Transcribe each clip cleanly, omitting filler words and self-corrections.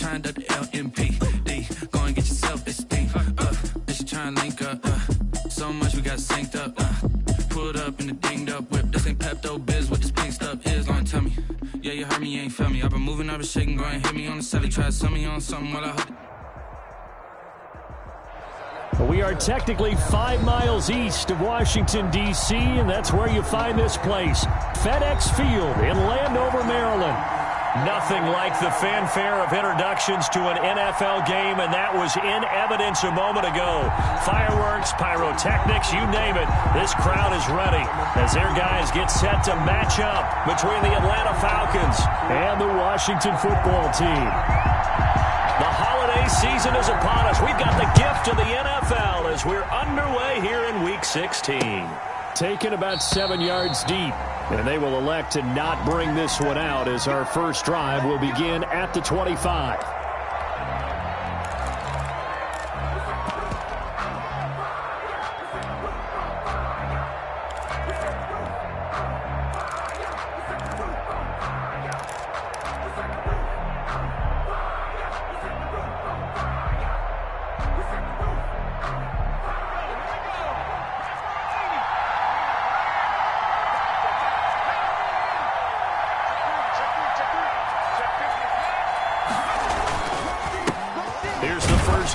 trying to LMP. Go and get yourself this thing. Bitch, you trying to link up. So much we got synced up. Pulled up in the dinged up whip. This ain't Pepto Biz, what this pink stuff is. Long tell me. Yeah, you heard me, you ain't felt me. I've been moving, I've been shaking, go and hit me on the celly. Try to sum me on something while I hook. We are technically 5 miles east of Washington, D.C., and that's where you find this place, FedEx Field in Landover, Maryland. Nothing like the fanfare of introductions to an NFL game, and that was in evidence a moment ago. Fireworks, pyrotechnics, you name it. This crowd is ready as their guys get set to match up between the Atlanta Falcons and the Washington football team. The holiday season is upon us. We've got the gift of the NFL as we're underway here in Week 16. Taken about 7 yards deep, and they will elect to not bring this one out as our first drive will begin at the 25.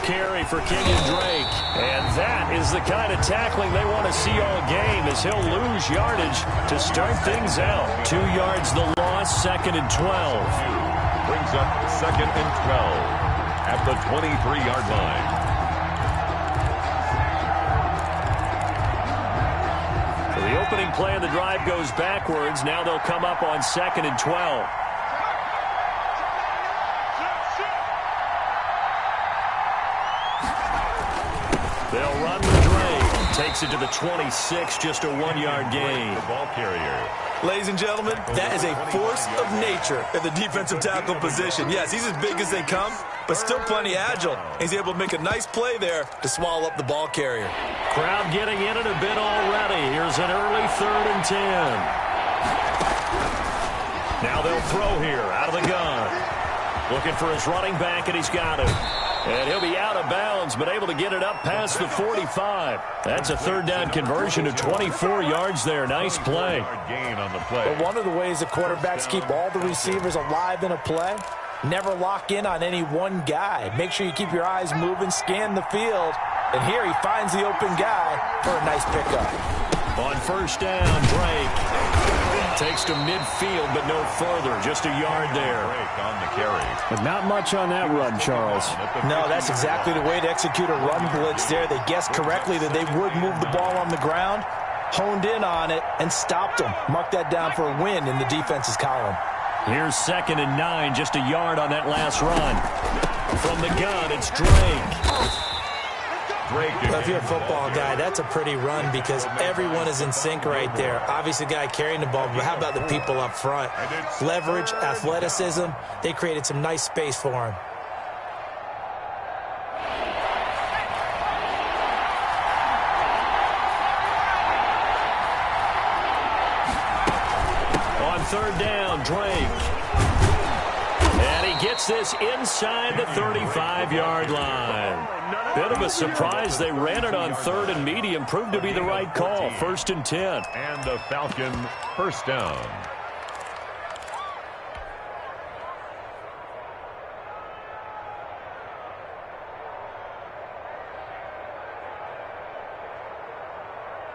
Carry for Kenyon Drake, and that is the kind of tackling they want to see all game as he'll lose yardage to start things out. 2 yards the loss, 2nd and 12. Brings up 2nd and 12 at the 23-yard line. So the opening play of the drive goes backwards. Now they'll come up on 2nd and 12. They'll run with Drake. Takes it to the 26, just a 1-yard gain. The ball carrier. Ladies and gentlemen, that is a force of nature at the defensive tackle position. Yes, he's as big as they come, but still plenty agile. He's able to make a nice play there to swallow up the ball carrier. Crowd getting in it a bit already. Here's an early 3rd and 10. Now they'll throw here out of the gun. Looking for his running back, and he's got it. And he'll be out of bounds, but able to get it up past the 45. That's a 3rd down conversion of 24 yards there. Nice play. Gain on the play. But one of the ways the quarterbacks keep all the receivers alive in a play, never lock in on any one guy. Make sure you keep your eyes moving, scan the field. And here he finds the open guy for a nice pickup. On 1st down, Drake takes to midfield, but no further. Just a yard there. On the carry. But not much on that run, Charles. No, that's exactly the way to execute a run blitz there. They guessed correctly that they would move the ball on the ground, honed in on it, and stopped them. Mark that down for a win in the defense's column. Here's 2nd and 9, just a yard on that last run. From the gun, it's Drake. Well, if you're a football guy, that's a pretty run because everyone is in sync right there. Obviously, the guy carrying the ball, but how about the people up front? Leverage, athleticism, they created some nice space for him. On 3rd down, Drake. And he gets this inside the 35-yard line. Bit of a surprise. They ran it on 3rd and medium. Proved to be the right call. 1st and 10. And the Falcon 1st down.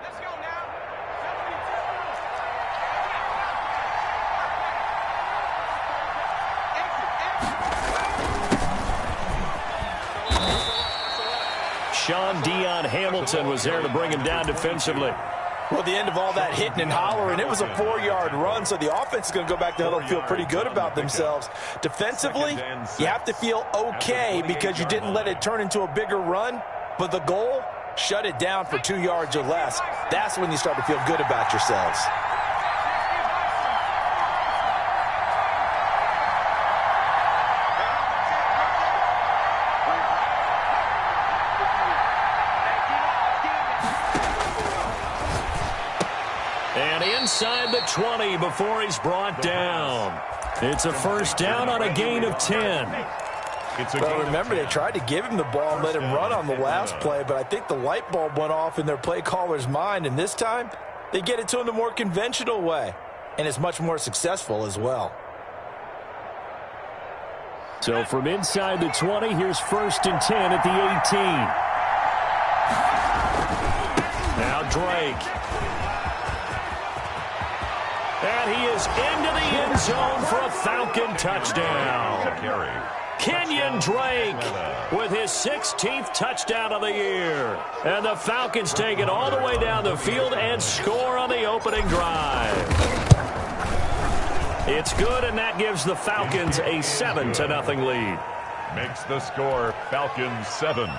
Let's go now. Sean Dion Hamilton was there to bring him down defensively. Well, the end of all that hitting and hollering, it was a 4-yard run, so the offense is going to go back to huddle and feel pretty good about themselves. Defensively, you have to feel okay because you didn't let it turn into a bigger run, but the goal, shut it down for 2 yards or less. That's when you start to feel good about yourselves. And inside the 20 before he's brought down. It's a 1st down on a gain of 10. Well, remember, they tried to give him the ball and let him run on the last play, but I think the light bulb went off in their play caller's mind, and this time they get it to him the more conventional way, and it's much more successful as well. So from inside the 20, here's 1st and 10 at the 18. Now Drake. And he is into the end zone for a Falcon touchdown. Kenyon Drake with his 16th touchdown of the year. And the Falcons take it all the way down the field and score on the opening drive. It's good, and that gives the Falcons a 7-0 lead. Makes the score Falcons 7,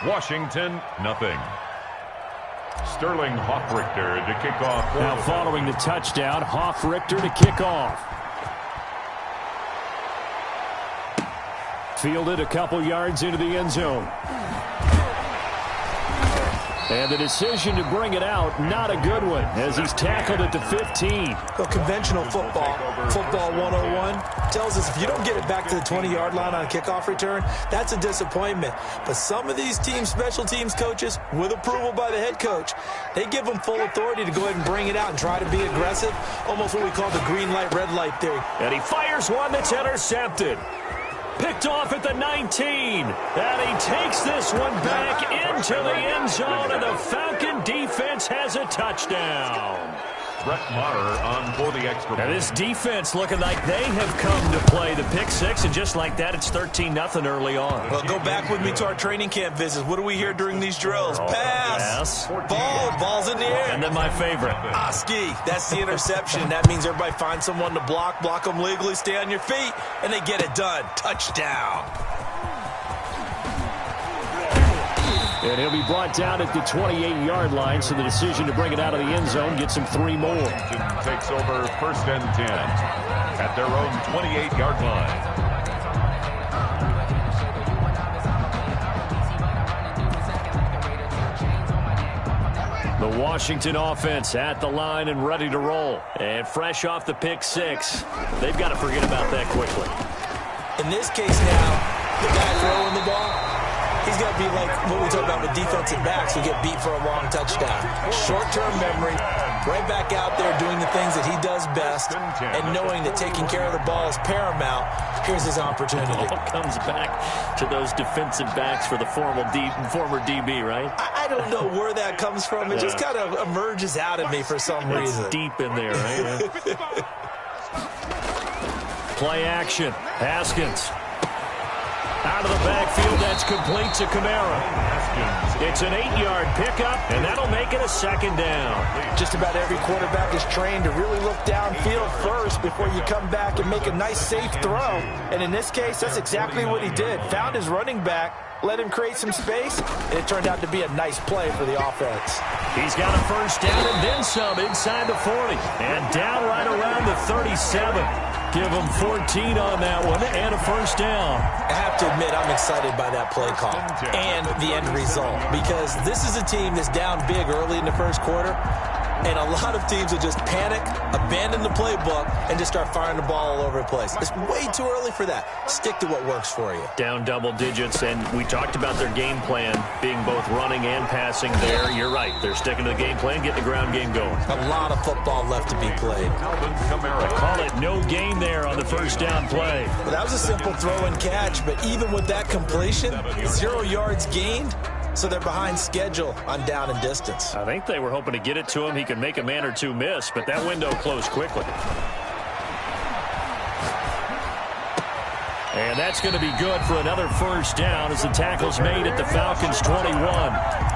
Washington 0. Sterling Hoffrichter to kick off. Now following the touchdown, Hoffrichter to kick off. Fielded a couple yards into the end zone. And the decision to bring it out, not a good one, as he's tackled at the 15. Well, conventional football 101, tells us if you don't get it back to the 20-yard line on a kickoff return, that's a disappointment. But some of these special teams coaches, with approval by the head coach, they give them full authority to go ahead and bring it out and try to be aggressive, almost what we call the green light, red light theory. And he fires one that's intercepted. Picked off at the 19. And he takes this one back into the end zone, and the Falcon defense has a touchdown. Brett Maher on for the extra point. And this defense looking like they have come to play the pick six, and just like that, it's 13-0 early on. Well, go back with me to our training camp visits. What do we hear during these drills? Pass. Ball's in the air. And then my favorite. Ski. That's the interception. That means everybody finds someone to block them legally, stay on your feet, and they get it done. Touchdown. And he'll be brought down at the 28-yard line, so the decision to bring it out of the end zone gets him 3 more. Washington takes over 1st and 10 at their own 28-yard line. The Washington offense at the line and ready to roll. And fresh off the pick six, they've got to forget about that quickly. In this case now, the guy throwing the ball, he's got to be like what we talk about with defensive backs who get beat for a long touchdown. Short-term memory, right back out there doing the things that he does best, and knowing that taking care of the ball is paramount. Here's his opportunity. It all comes back to those defensive backs for the former DB, right? I don't know where that comes from. It just kind of emerges out of me for some reason. It's deep in there, right? Yeah. Play action. Haskins. Out of the backfield, that's complete to Kamara. It's an 8-yard pickup, and that'll make it a 2nd down. Just about every quarterback is trained to really look downfield first before you come back and make a nice, safe throw. And in this case, that's exactly what he did. Found his running back, let him create some space, and it turned out to be a nice play for the offense. He's got a 1st down and then some inside the 40. And down right around the 37. Give him 14 on that one and a 1st down. I have to admit, I'm excited by that play call and the end result, because this is a team that's down big early in the first quarter, and a lot of teams will just panic, abandon the playbook, and just start firing the ball all over the place. It's way too early for that. Stick to what works for you. Down double digits, and we talked about their game plan being both running and passing there. You're right. They're sticking to the game plan, getting the ground game going. A lot of football left to be played. I call it no gain there on the 1st down play. Well, that was a simple throw and catch, but even with that completion, 0 yards gained. So they're behind schedule on down and distance. I think they were hoping to get it to him. He could make a man or two miss, but that window closed quickly. And that's going to be good for another 1st down as the tackle's made at the Falcons' 21.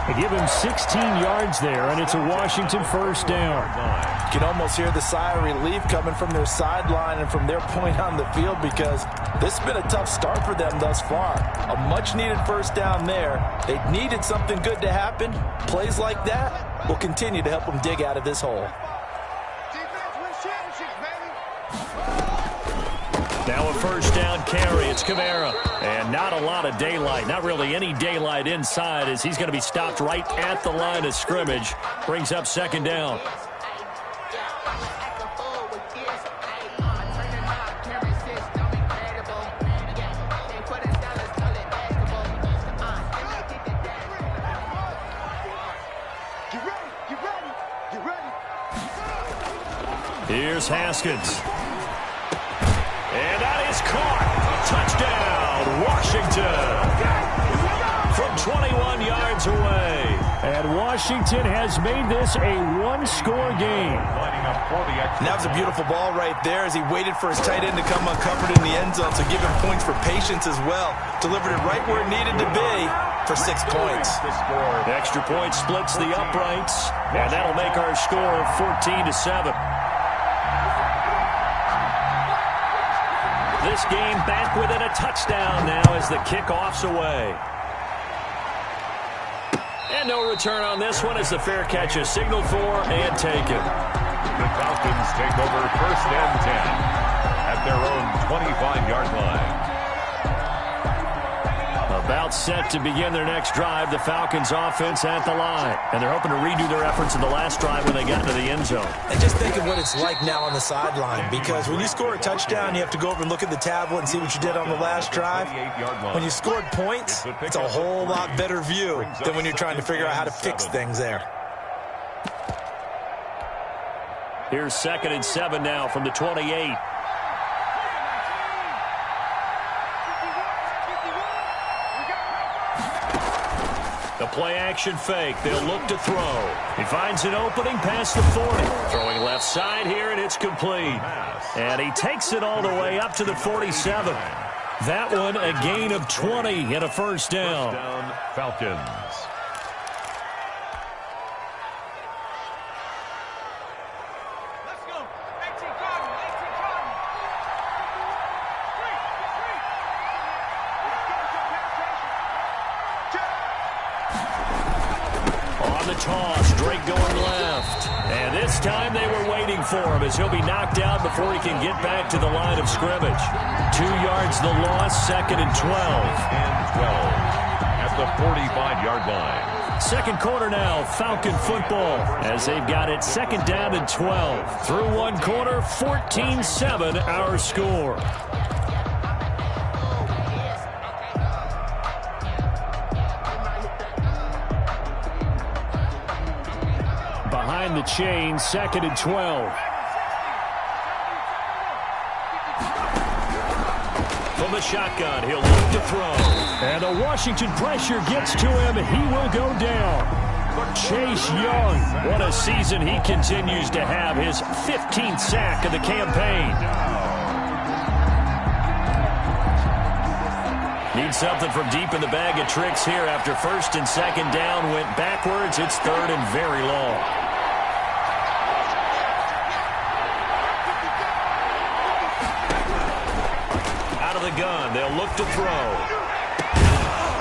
They give him 16 yards there, and it's a Washington 1st down. You can almost hear the sigh of relief coming from their sideline and from their point on the field, because this has been a tough start for them thus far. A much-needed 1st down there. They needed something good to happen. Plays like that will continue to help them dig out of this hole. Now a 1st down carry. It's Kamara. And not a lot of daylight. Not really any daylight inside, as he's going to be stopped right at the line of scrimmage. Brings up 2nd down. Here's Haskins. And that is caught. Touchdown, Washington. From 21 yards away. And Washington has made this a one-score game. And that was a beautiful ball right there as he waited for his tight end to come uncovered in the end zone, so give him points for patience as well. Delivered it right where it needed to be for 6 points. The extra point splits the uprights, and that'll make our score 14-7. This game back within a touchdown now as the kickoff's away. And no return on this one as the fair catch is signaled for and taken. The Falcons take over 1st and 10 at their own 25-yard line. About set to begin their next drive, the Falcons offense at the line. And they're hoping to redo their efforts in the last drive when they got into the end zone. And just think of what it's like now on the sideline, because when you score a touchdown, you have to go over and look at the tablet and see what you did on the last drive. When you scored points, it's a whole lot better view than when you're trying to figure out how to fix things there. Here's 2nd and 7 now from the 28. The play-action fake. They'll look to throw. He finds an opening past the 40. Throwing left side here, and it's complete. And he takes it all the way up to the 47. That one a gain of 20 and a first down. First down, Falcons. Let's go. 18 Cardinal. 18 Cardinal. On the toss, Drake going left. And this time they were waiting for him as he'll be knocked out before he can get back to the line of scrimmage. 2 yards the loss, 2nd and 12. And 12 at the 45-yard line. Second quarter now, Falcon football, as they've got it 2nd down and 12. Through one quarter, 14-7 our score. Behind the chain, 2nd and 12. From the shotgun, he'll look to throw. And the Washington pressure gets to him. He will go down. Chase Young, what a season he continues to have. His 15th sack of the campaign. Needs something from deep in the bag of tricks here after 1st and 2nd down. Went backwards. It's 3rd and very long. The gun. They'll look to throw.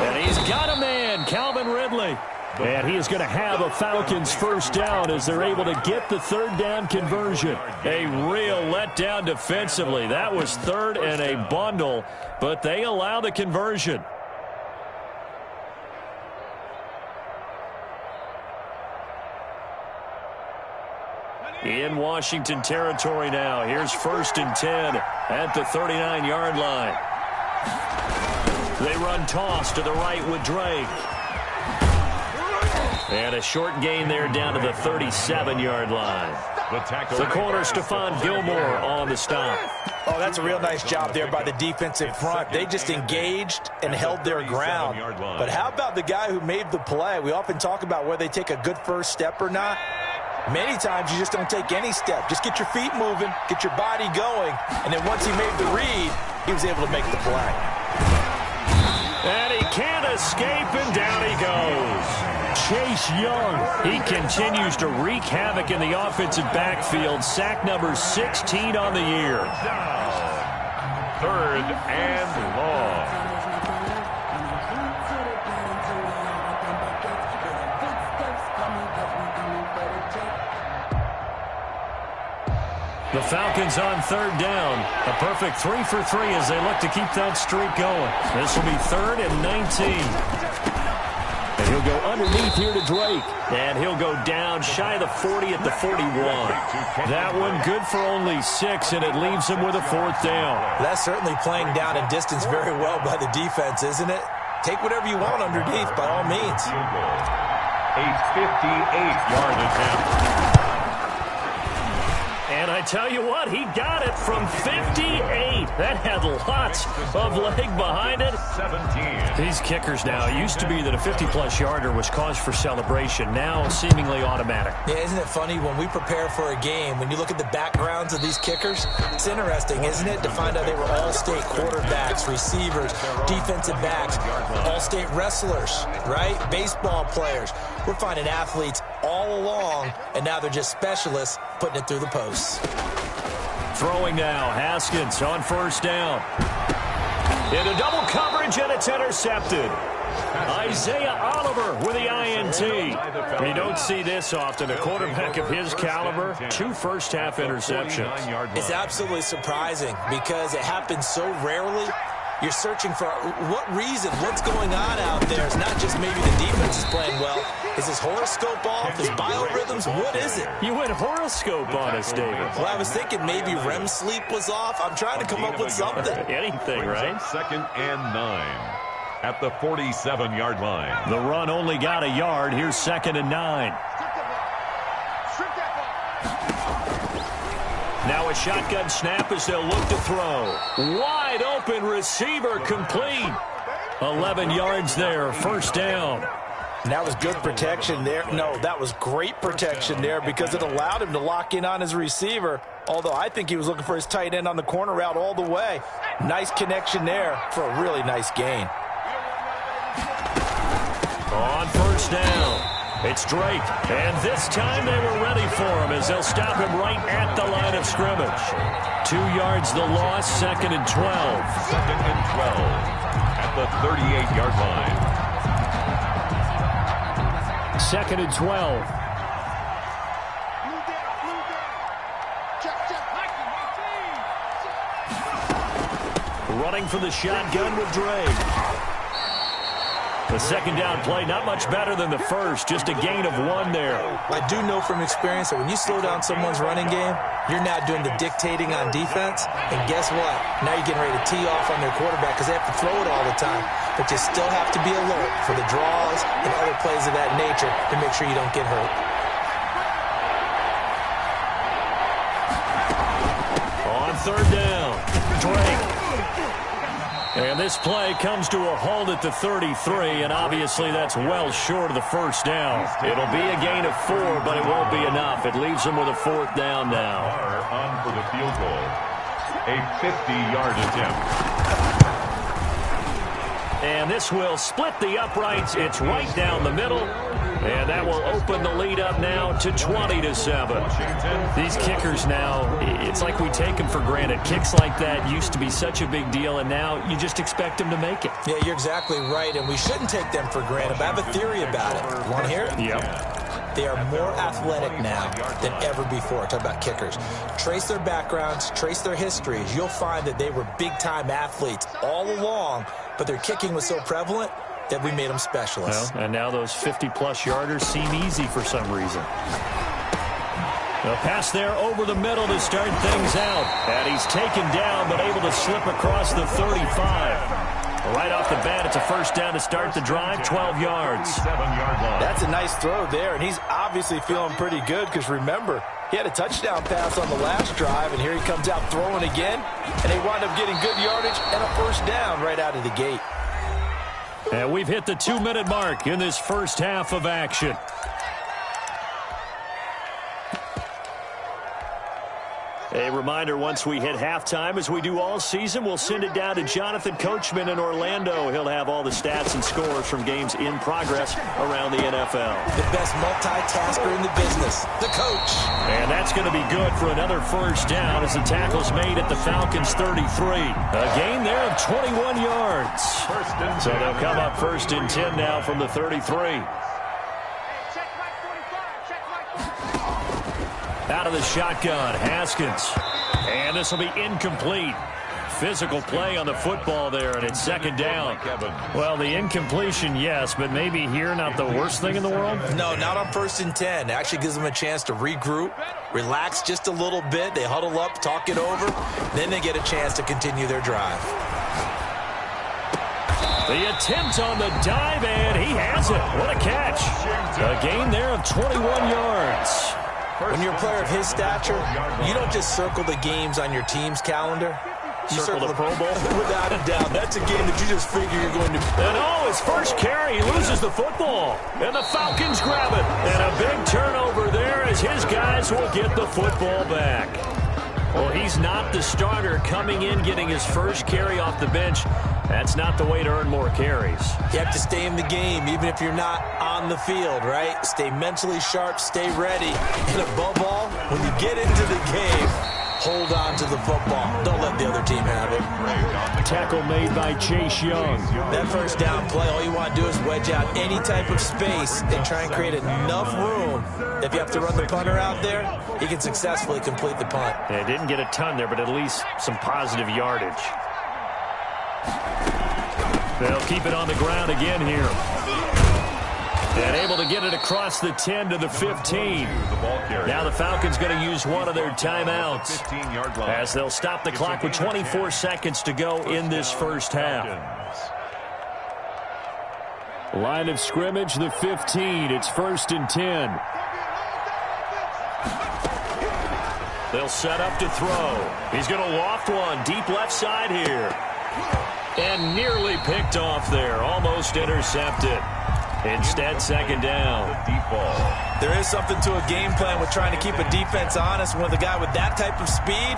And he's got a man, Calvin Ridley. And he is going to have a Falcons first down as they're able to get the 3rd down conversion. A real letdown defensively. That was 3rd and a bundle, but they allow the conversion. In Washington territory now. Here's 1st and 10 at the 39-yard line. They run toss to the right with Drake. And a short gain there down to the 37-yard line. The corner, Stephon Gilmore on the stop. Oh, that's a real nice job there by the defensive front. They just engaged and held their ground. But how about the guy who made the play? We often talk about whether they take a good first step or not. Many times you just don't take any step. Just get your feet moving, get your body going, and then once he made the read, he was able to make the play. And he can't escape, and down he goes. Chase Young, he continues to wreak havoc in the offensive backfield. Sack number 16 on the year. 3rd and long. The Falcons on 3rd down. A perfect 3 for 3 as they look to keep that streak going. This will be 3rd and 19. And he'll go underneath here to Drake. And he'll go down shy of the 40 at the 41. That one good for only 6, and it leaves him with a 4th down. That's certainly playing down in distance very well by the defense, isn't it? Take whatever you want underneath, by all means. A 58-yard attempt. And I tell you what, he got it from 58. That had lots of leg behind it. 17. These kickers now, it used to be that a 50-plus yarder was cause for celebration. Now seemingly automatic. Yeah, isn't it funny when we prepare for a game, when you look at the backgrounds of these kickers, it's interesting, isn't it, to find out they were all-state quarterbacks, receivers, defensive backs, all-state wrestlers, right? Baseball players. We're finding athletes all along, and now they're just specialists putting it through the posts. Throwing now, Haskins on first down. Into double coverage, and it's intercepted. Isaiah Oliver with the INT. You don't see this often. A quarterback of his caliber, 2 first-half interceptions. It's absolutely surprising because it happens so rarely. You're searching for what reason, what's going on out there. It's not just maybe the defense is playing well. Is his horoscope off? His biorhythms? What is it? You went horoscope on us, David. Well, I was thinking maybe REM sleep was off. I'm trying to come up with something. Anything, right? 2nd and 9 at the 47-yard line. The run only got a yard. Here's 2nd and 9. Now a shotgun snap as they'll look to throw. Wide open receiver complete. 11 yards there, first down. And that was good protection there. No, that was great protection there because it allowed him to lock in on his receiver. Although I think he was looking for his tight end on the corner route all the way. Nice connection there for a really nice gain. On first down, it's Drake. And this time they were ready for him as they'll stop him right at the line of scrimmage. 2 yards the loss, 2nd and 12. 2nd and 12 at the 38-yard line. 2nd and 12. Running for the shotgun with Drake. The second down play, not much better than the first, just a gain of 1 there. I do know from experience that when you slow down someone's running game, you're now doing the dictating on defense. And guess what? Now you're getting ready to tee off on their quarterback because they have to throw it all the time. But you still have to be alert for the draws and other plays of that nature to make sure you don't get hurt. On third down, Drake. And this play comes to a halt at the 33, and obviously that's well short of the first down. It'll be a gain of 4, but it won't be enough. It leaves them with a 4th down now. On for the field goal. A 50-yard attempt. And this will split the uprights. It's right down the middle. And that will open the lead up now to 20-7. These kickers now, it's like we take them for granted. Kicks like that used to be such a big deal, and now you just expect them to make it. Yeah, you're exactly right, and we shouldn't take them for granted. But I have a theory about it. Want to hear it? Yep. They are more athletic now than ever before. Talk about kickers. Trace their backgrounds, trace their histories. You'll find that they were big-time athletes all along, but their kicking was so prevalent that we made them specialists. Well, and now those 50-plus yarders seem easy for some reason. A pass there over the middle to start things out. And he's taken down, but able to slip across the 35. Right off the bat, it's a first down to start the drive, 12 yards. That's a nice throw there, and he's obviously feeling pretty good because, remember, he had a touchdown pass on the last drive, and here he comes out throwing again, and they wind up getting good yardage and a first down right out of the gate. And we've hit the 2-minute mark in this first half of action. A reminder, once we hit halftime, as we do all season, we'll send it down to Jonathan Coachman in Orlando. He'll have all the stats and scores from games in progress around the NFL. The best multitasker in the business, the coach. And that's going to be good for another first down as the tackle's made at the Falcons' 33. A gain there of 21 yards. So they'll come up 1st and 10 now from the 33. Out of the shotgun, Haskins. And this will be incomplete. Physical play on the football there, and it's 2nd down. Well, the incompletion, yes, but maybe here not the worst thing in the world? No, not on 1st and 10. It actually gives them a chance to regroup, relax just a little bit. They huddle up, talk it over. Then they get a chance to continue their drive. The attempt on the dive, and he has it. What a catch. A gain there of 21 yards. When you're a player of his stature, you don't just circle the games on your team's calendar. You circle the Pro Bowl? Without a doubt. That's a game that you just figure you're going to... And his first carry, he loses the football. And the Falcons grab it. And a big turnover there as his guys will get the football back. Well, he's not the starter coming in, getting his first carry off the bench. That's not the way to earn more carries. You have to stay in the game, even if you're not on the field, right? Stay mentally sharp, stay ready. And above all, when you get into the game, hold on to the football. Don't let the other team have it. Tackle made by Chase Young. That first down play, all you want to do is wedge out any type of space and try and create enough room. If you have to run the punter out there, he can successfully complete the punt. They didn't get a ton there, but at least some positive yardage. They'll keep it on the ground again here. And able to get it across the 10 to the 15. Now the Falcons going to use one of their timeouts as they'll stop the clock with 24 seconds to go in this first half. Line of scrimmage, the 15. It's 1st and 10. They'll set up to throw. He's going to loft one deep left side here. And nearly picked off there. Almost intercepted. Instead, second down. Deep ball. There is something to a game plan with trying to keep a defense honest. When the guy with that type of speed,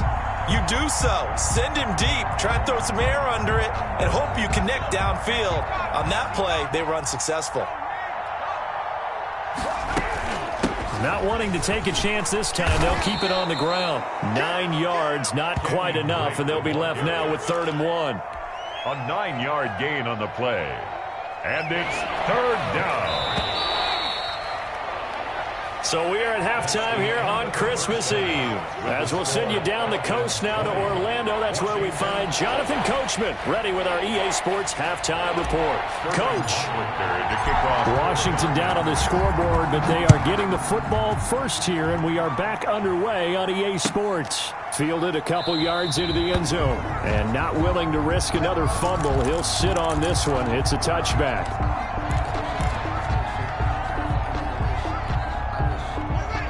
you do so. Send him deep. Try and throw some air under it and hope you connect downfield. On that play, they were unsuccessful. Not wanting to take a chance this time, they'll keep it on the ground. 9 yards, not quite enough, and they'll be left now with 3rd and 1. A 9-yard gain on the play. And it's 3rd down. So we are at halftime here on Christmas Eve. As we'll send you down the coast now to Orlando, that's where we find Jonathan Coachman, ready with our EA Sports halftime report. Coach. Washington down on the scoreboard, but they are getting the football first here, and we are back underway on EA Sports. Fielded a couple yards into the end zone, and not willing to risk another fumble. He'll sit on this one. It's a touchback.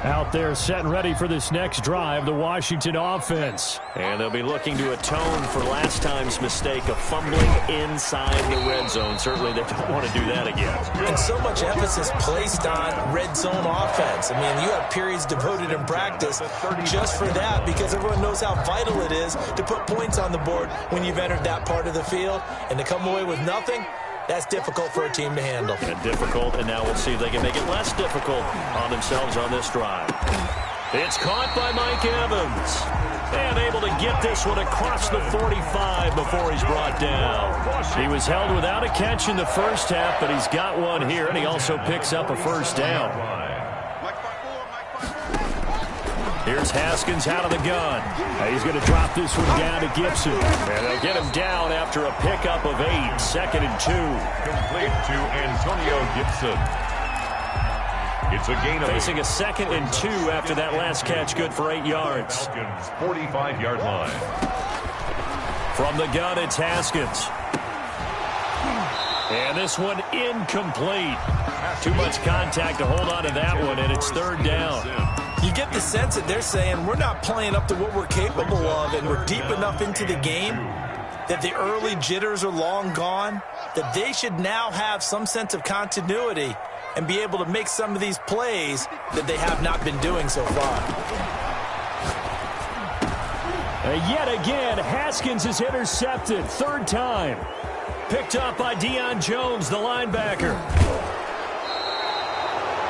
Out there set and ready for this next drive, the Washington offense. And they'll be looking to atone for last time's mistake of fumbling inside the red zone. Certainly they don't want to do that again. And so much emphasis placed on red zone offense. I mean, you have periods devoted in practice just for that because everyone knows how vital it is to put points on the board when you've entered that part of the field. And to come away with nothing, that's difficult for a team to handle. Yeah, difficult, and now we'll see if they can make it less difficult on themselves on this drive. It's caught by Mike Evans. And able to get this one across the 45 before he's brought down. He was held without a catch in the first half, but he's got one here, and he also picks up a first down. Here's Haskins out of the gun. He's going to drop this one down to Gibson. And they'll get him down after a pickup of 8. 2nd and 2. Complete to Antonio Gibson. It's a gain of Facing a 2nd and 2 after that last catch, good for 8 yards. 45-yard line. From the gun, it's Haskins. And this one incomplete. Too much contact to hold on to that one, and it's 3rd down. You get the sense that they're saying we're not playing up to what we're capable of, and we're deep enough into the game that the early jitters are long gone, that they should now have some sense of continuity and be able to make some of these plays that they have not been doing so far. Yet again, Haskins is intercepted. 3rd time. Picked up by Deion Jones, the linebacker.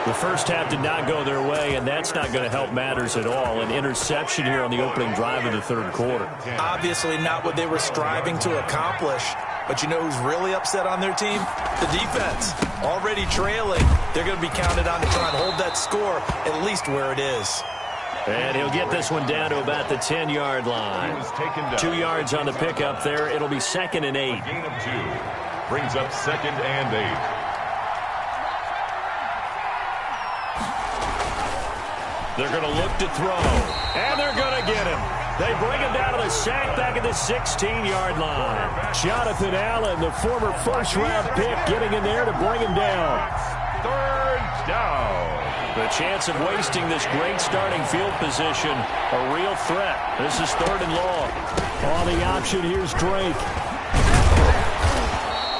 The first half did not go their way, and that's not going to help matters at all. An interception here on the opening drive of the 3rd quarter. Obviously not what they were striving to accomplish. But you know who's really upset on their team? The defense. Already trailing. They're going to be counted on to try and hold that score at least where it is. And he'll get this one down to about the 10-yard line. 2 yards on the pickup there. It'll be 2nd and 8. Gain of 2. Brings up 2nd and 8. They're going to look to throw, and they're going to get him. They bring him down to the sack back at the 16-yard line. Jonathan Allen, the former first-round pick, getting in there to bring him down. third down. The chance of wasting this great starting field position, a real threat. This is 3rd and long. On the option, here's Drake.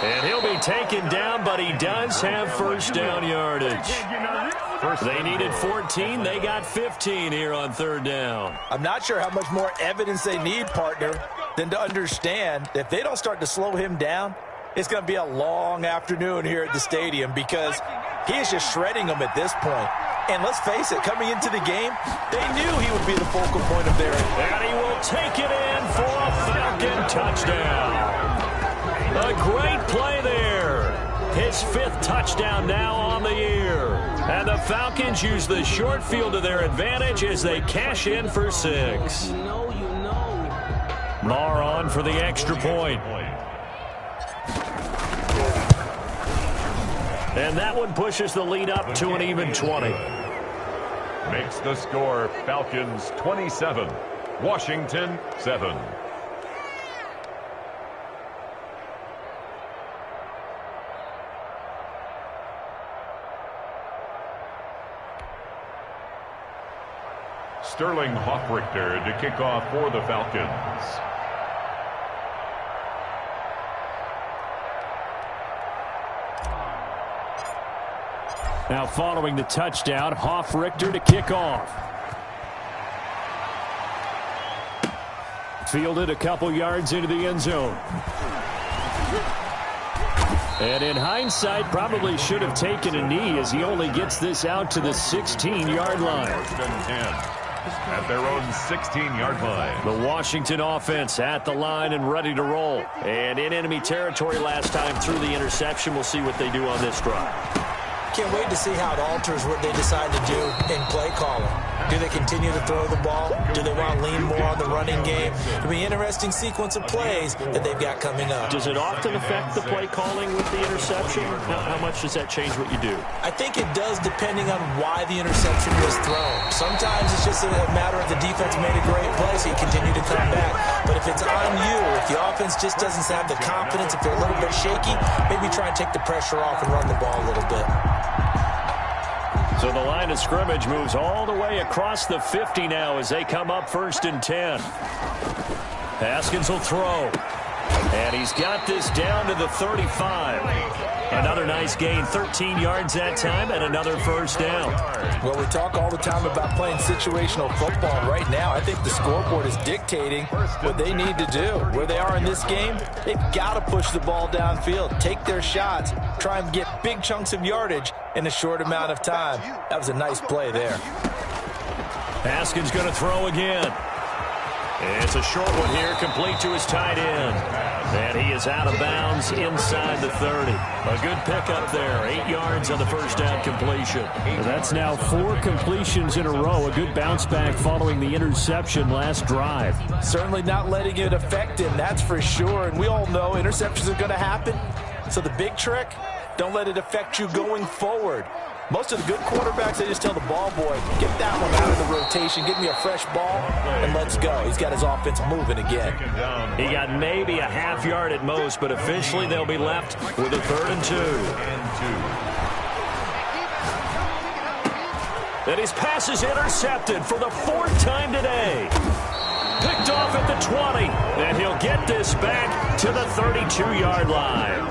And he'll be taken down, but he does have first down yardage. They needed 14. They got 15 here on 3rd down. I'm not sure how much more evidence they need, partner, than to understand that if they don't start to slow him down, it's going to be a long afternoon here at the stadium because he is just shredding them at this point. And let's face it, coming into the game, they knew he would be the focal point of their... And he will take it in for a Falcon touchdown. A great play there. His 5th touchdown now on the year. And the Falcons use the short field to their advantage as they cash in for 6. Marr on for the extra point. And that one pushes the lead up to an even 20. Makes the score Falcons 27, Washington 7. Sterling Hoffrichter to kick off for the Falcons. Now following the touchdown, Hoffrichter to kick off. Fielded a couple yards into the end zone. And in hindsight, probably should have taken a knee as he only gets this out to the 16-yard line. 1st and 10 at their own 16-yard line. The Washington offense at the line and ready to roll. And in enemy territory last time through the interception. We'll see what they do on this drive. Can't wait to see how it alters what they decide to do in play calling. Do they continue to throw the ball? Do they want to lean more on the running game? It'll be an interesting sequence of plays that they've got coming up. Does it often affect the play calling with the interception? How much does that change what you do? I think it does depending on why the interception was thrown. Sometimes it's just a matter of the defense made a great play, so you continue to come back. But if it's on you, if the offense just doesn't have the confidence, if they're a little bit shaky, maybe try and take the pressure off and run the ball a little bit. So the line of scrimmage moves all the way across the 50 now as they come up 1st and 10. Haskins will throw. And he's got this down to the 35. Another nice gain, 13 yards that time, and another first down. Well, we talk all the time about playing situational football. Right now, I think the scoreboard is dictating what they need to do. Where they are in this game, they've got to push the ball downfield, take their shots, try and get big chunks of yardage in a short amount of time. That was a nice play there. Haskins going to throw again. It's a short one here, complete to his tight end. And he is out of bounds inside the 30. A good pickup there, 8 yards on the first down completion. That's now 4 completions in a row. A good bounce back following the interception last drive. Certainly not letting it affect him, that's for sure. And we all know interceptions are going to happen. So the big trick, don't let it affect you going forward. Most of the good quarterbacks, they just tell the ball boy, get that one out of the rotation, give me a fresh ball, and let's go. He's got his offense moving again. He got maybe a half yard at most, but officially they'll be left with a 3rd and 2. And his pass is intercepted for the 4th time today. Picked off at the 20, and he'll get this back to the 32-yard line.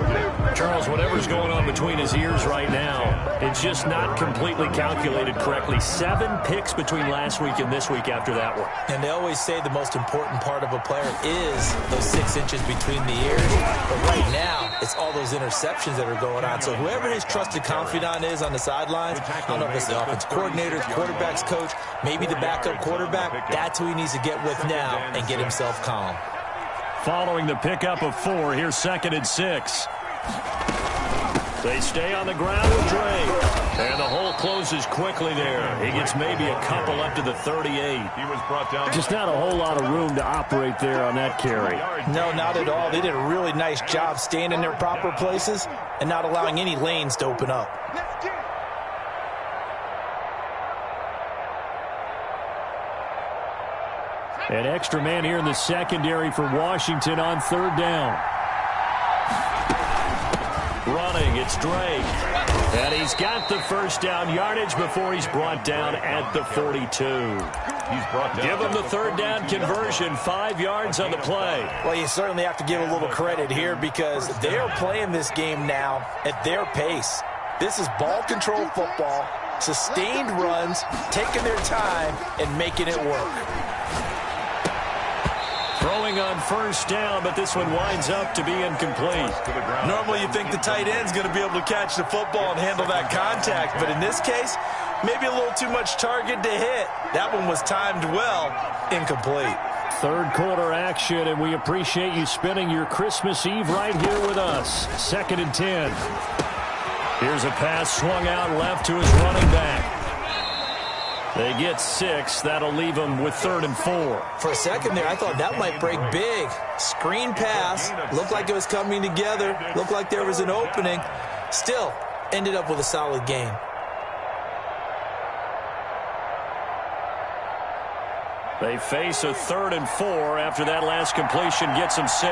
Charles, whatever's going on between his ears right now, it's just not completely calculated correctly. 7 picks between last week and this week after that one. And they always say the most important part of a player is those 6 inches between the ears. But right now, it's all those interceptions that are going on. So whoever his trusted confidant is on the sidelines, I don't know if it's the offense coordinator, the quarterback's coach, maybe the backup quarterback, that's who he needs to get with now and get himself calm. Following the pickup of 4, here's 2nd and 6. They stay on the ground with Drake. And the hole closes quickly there. He gets maybe a couple up to the 38. He was brought down. Just not a whole lot of room to operate there on that carry. No, not at all. They did a really nice job staying in their proper places and not allowing any lanes to open up. An extra man here in the secondary for Washington on 3rd down. Running It's Drake. And he's got the first down yardage before he's brought down at the 42. He's brought down. Give him the third down conversion, 5 yards on the play. Well, you certainly have to give a little credit here because they are playing this game now at their pace. This is ball control football, sustained runs, taking their time, and making it work. Throwing on first down, but this one winds up to be incomplete. Normally you think the tight end's going to be able to catch the football and handle that contact, but in this case, maybe a little too much target to hit. That one was timed well, incomplete. Third quarter action, and we appreciate you spending your Christmas Eve right here with us. 2nd and 10. Here's a pass swung out left to his running back. They get 6. That'll leave them with 3rd and 4. For a second there, I thought that might break big. Screen pass. Looked like it was coming together. Looked like there was an opening. Still, ended up with a solid gain. They face a 3rd and 4 after that last completion gets them 6.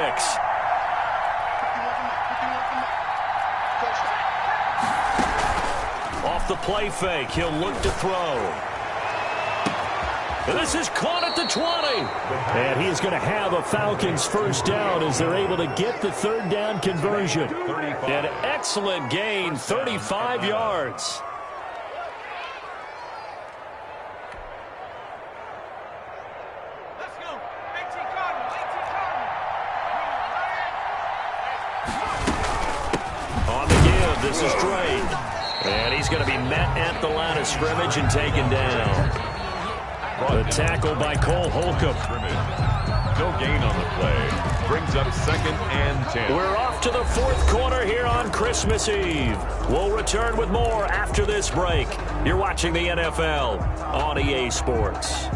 Off the play fake, he'll look to throw. This is caught at the 20. And he's going to have a Falcons first down as they're able to get the third down conversion. An excellent gain, 35 yards. Let's go. 18 Cardinal. 18 Cardinal. On the give, this is Drake. And he's going to be met at the line of scrimmage and taken down. The tackle by Cole Holcomb. No gain on the play. Brings up 2nd and 10. We're off to the 4th quarter here on Christmas Eve. We'll return with more after this break. You're watching the NFL on EA Sports.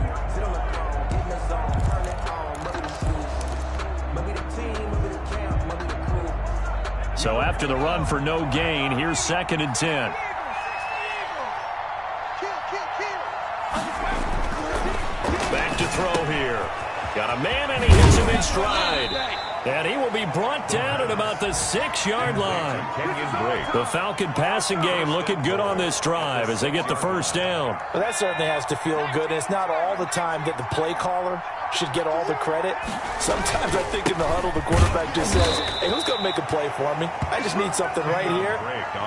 So after the run for no gain, here's 2nd and 10. Back to throw here. Got a man, and he hits him in stride. And he will be brought down at about the 6-yard line. The Falcon passing game looking good on this drive as they get the first down. Well, that certainly has to feel good. And it's not all the time that the play caller should get all the credit. Sometimes I think in the huddle, the quarterback just says, hey, who's going to make a play for me? I just need something right here.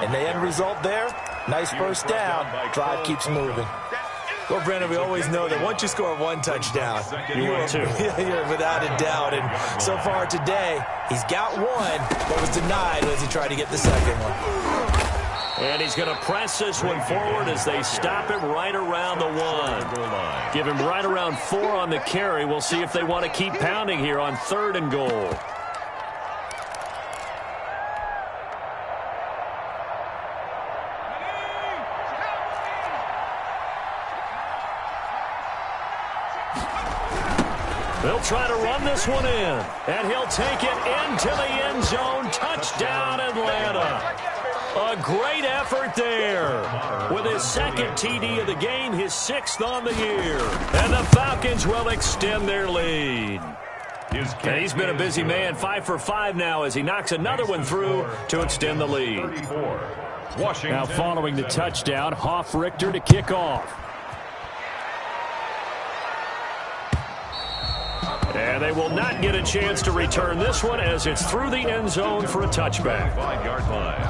And the end result there, nice first down. Drive keeps moving. Well, Brandon, we always know that once you score one touchdown, you're without a doubt. And so far today, he's got one, but was denied as he tried to get the second one. And he's going to press this one forward as they stop him right around the 1. Give him right around 4 on the carry. We'll see if they want to keep pounding here on 3rd and goal. They'll try to run this one in, and he'll take it into the end zone. Touchdown, Atlanta. A great effort there. With his 2nd TD of the game, his 6th on the year. And the Falcons will extend their lead. And he's been a busy man, 5 for 5 now as he knocks another one through to extend the lead. Now following the touchdown, Hoff-Richter to kick off. And they will not get a chance to return this one as it's through the end zone for a touchback. 5-yard line.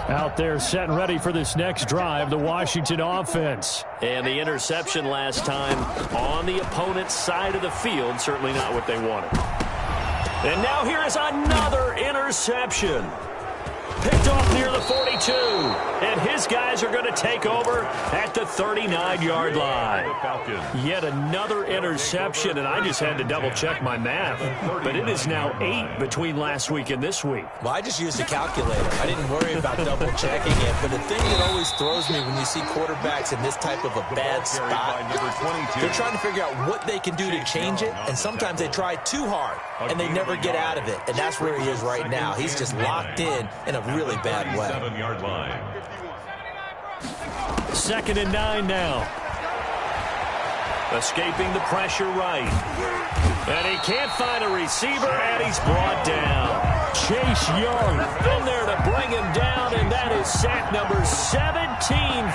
Out there set and ready for this next drive, the Washington offense. And the interception last time on the opponent's side of the field, certainly not what they wanted. And now here is another interception. Picked off near the 42. And his guys are going to take over at the 39-yard line. Yet another interception, and I just had to double-check my math. But it is now 8 between last week and this week. Well, I just used a calculator. I didn't worry about double-checking it. But the thing that always throws me when you see quarterbacks in this type of a bad spot, they're trying to figure out what they can do to change it. And sometimes they try too hard, and they never get out of it. And that's where he is right now. He's just locked in a really bad way. 7-yard line. 2nd and 9 now. Escaping the pressure right. And he can't find a receiver, and he's brought down. Chase Young in there to bring him down, and that is sack number 17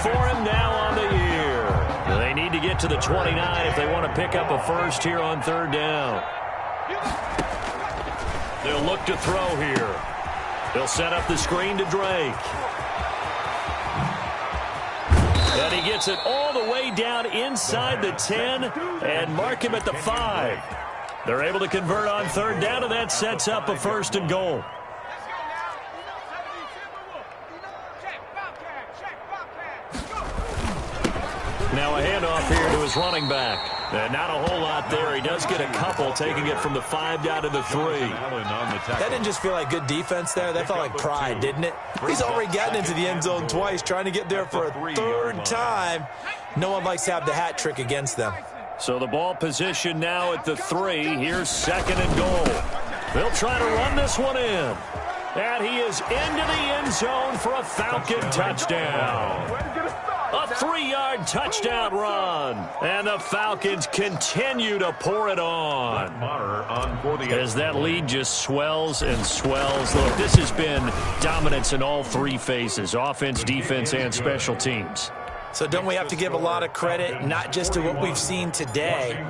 for him now on the year. They need to get to the 29 if they want to pick up a first here on third down. They'll look to throw here. They'll set up the screen to Drake. And he gets it all the way down inside the 10 and mark him at the 5. They're able to convert on third down, and that sets up a first and goal. Now a handoff here to his running back. And not a whole lot there. He does get a couple, taking it from the 5 down to the 3. That didn't just feel like good defense there. That felt like pride, didn't it? He's already gotten into the end zone twice, trying to get there for a third time. No one likes to have the hat trick against them. So the ball position now at the 3. Here's second and goal. They'll try to run this one in. And he is into the end zone for a Falcon touchdown. A 3-yard touchdown run. And the Falcons continue to pour it on. As that lead just swells and swells. Look, this has been dominance in all 3 phases. Offense, defense, and special teams. So don't we have to give a lot of credit, not just to what we've seen today,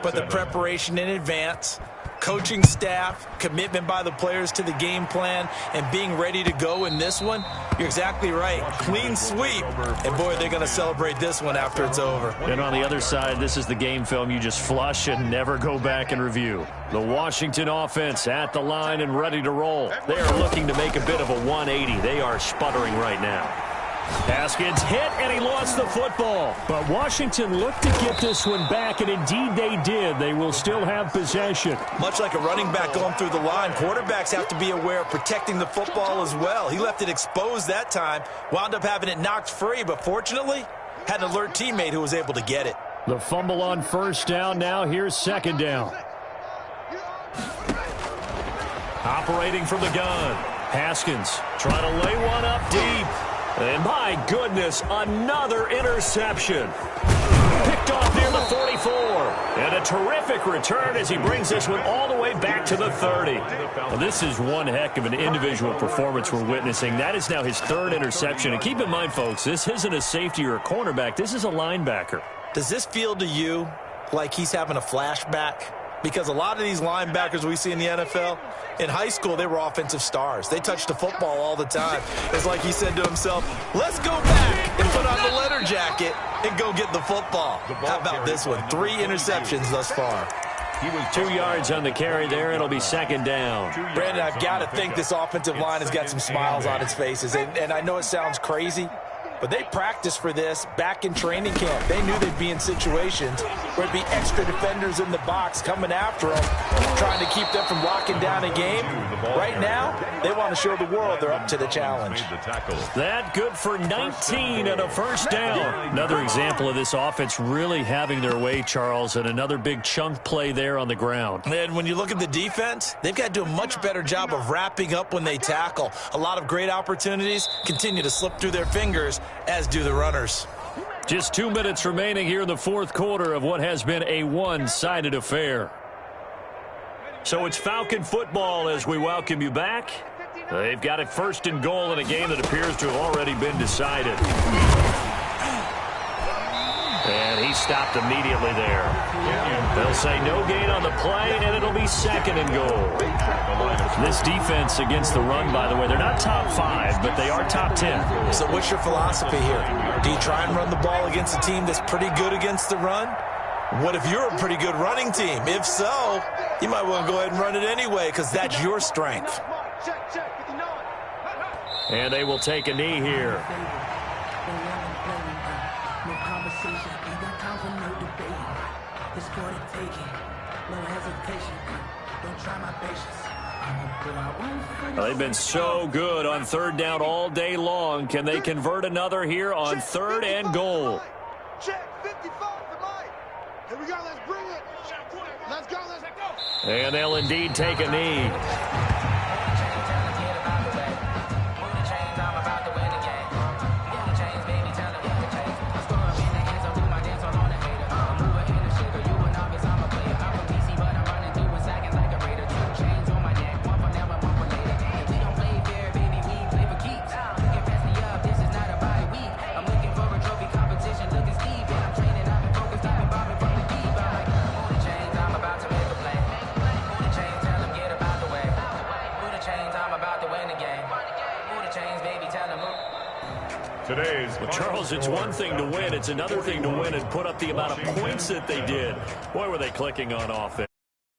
but the preparation in advance, coaching staff, commitment by the players to the game plan, and being ready to go in this one? You're exactly right. Clean sweep. And, boy, they're going to celebrate this one after it's over. And on the other side, this is the game film you just flush and never go back and review. The Washington offense at the line and ready to roll. They are looking to make a bit of a 180. They are sputtering right now. Haskins hit, and he lost the football. But Washington looked to get this one back, and indeed they did. They will still have possession. Much like a running back going through the line, quarterbacks have to be aware of protecting the football as well. He left it exposed that time, wound up having it knocked free, but fortunately had an alert teammate who was able to get it. The fumble on first down now. Here's second down. Operating from the gun. Haskins trying to lay one up deep. And my goodness, another interception. Picked off near the 44. And a terrific return as he brings this one all the way back to the 30. Well, this is one heck of an individual performance we're witnessing. That is now his 3rd interception. And keep in mind, folks, this isn't a safety or a cornerback. This is a linebacker. Does this feel to you like he's having a flashback? Because a lot of these linebackers we see in the NFL, in high school, they were offensive stars. They touched the football all the time. It's like he said to himself, let's go back and put on the leather jacket and go get the football. How about this one? 3 interceptions thus far. He was 2 yards on the carry there. It'll be second down. Brandon, I've got to think this offensive line has got some smiles on its faces. And I know it sounds crazy, but they practiced for this back in training camp. They knew they'd be in situations where it'd be extra defenders in the box coming after them, trying to keep them from locking down a game. Right now, they want to show the world they're up to the challenge. That good for 19 and a first down. Another example of this offense really having their way, Charles, and another big chunk play there on the ground. And when you look at the defense, they've got to do a much better job of wrapping up when they tackle. A lot of great opportunities continue to slip through their fingers, as do the runners. Just 2 minutes remaining here in the 4th quarter of what has been a one-sided affair. So it's Falcon football as we welcome you back. They've got it first and goal in a game that appears to have already been decided. And he stopped immediately there. They'll say no gain on the play, and it'll be second and goal. This defense against the run, by the way, they're not top 5, but they are top 10. So what's your philosophy here? Do you try and run the ball against a team that's pretty good against the run? What if you're a pretty good running team? If so, you might want to go ahead and run it anyway because that's your strength. And they will take a knee here. Well, they've been so good on third down all day long. Can they convert another here on third and goal? Check 55 for Mike. Here we go. Let's bring it. Let's go. Let's go. And they'll indeed take a knee. today's Well, Charles, it's one thing to win. It's another thing to win and put up the amount of points that they did. Boy, were they clicking on offense.